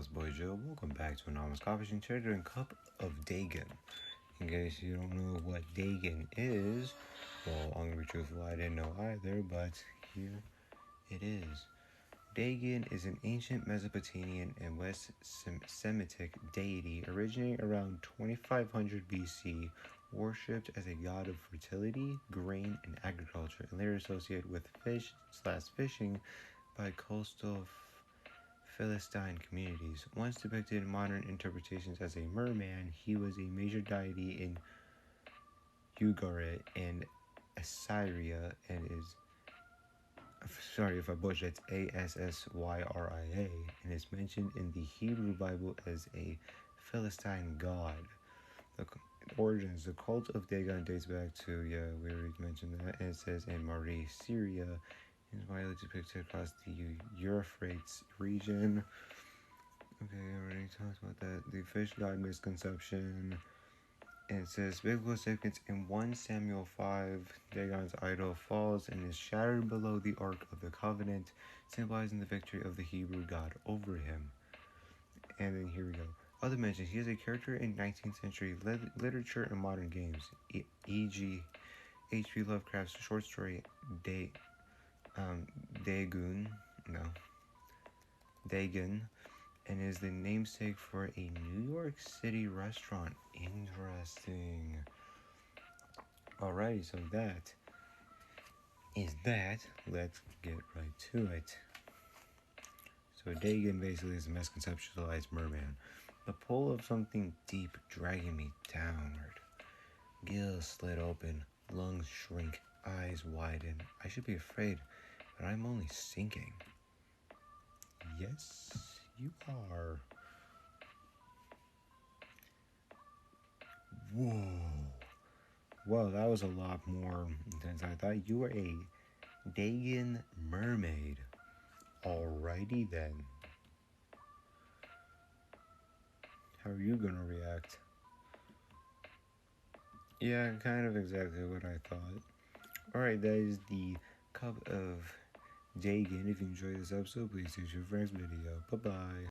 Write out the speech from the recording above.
Anomalous boy Joe. Welcome back to Anomalous Coffee and Trader and Cup of Dagon. In case you don't know what Dagon is, well, I'm gonna be truthful, I didn't know either, but here it is. Dagon is an ancient Mesopotamian and West Semitic deity originating around 2500 BC, worshipped as a god of fertility, grain, and agriculture, and later associated with fishing by coastal Philistine communities. Once depicted in modern interpretations as a merman, he was a major deity in Ugarit and Assyria, and is, sorry if I butcher, it's Assyria, and is mentioned in the Hebrew Bible as a Philistine god. The origins: the cult of Dagon dates back to, we already mentioned that, and it says in Mari, Syria, is widely depicted across the Euphrates region. Okay, I already talked about that. The fish god Misconception. And it says biblical significance in 1 Samuel 5, Dagon's idol falls and is shattered below the Ark of the Covenant, symbolizing the victory of the Hebrew god over him. And then here we go. Other mentions: he is a character in 19th century literature and modern games, e.g. H.P. Lovecraft's short story Dagon, and is the namesake for a New York City restaurant. Interesting. Alrighty, so that is that. Let's get right to it. So Dagon basically is a misconceptualized merman. The pull of something deep dragging me downward. Gills slit open, lungs shrink, eyes widen. I should be afraid, but I'm only sinking. Yes, you are. Whoa. Well, that was a lot more intense than I thought. You were a Dagon mermaid. Alrighty then. How are you gonna react? Yeah, kind of exactly what I thought. Alright, that is the Cup of Dagon. If you enjoyed this episode, please see your next video. Bye-bye.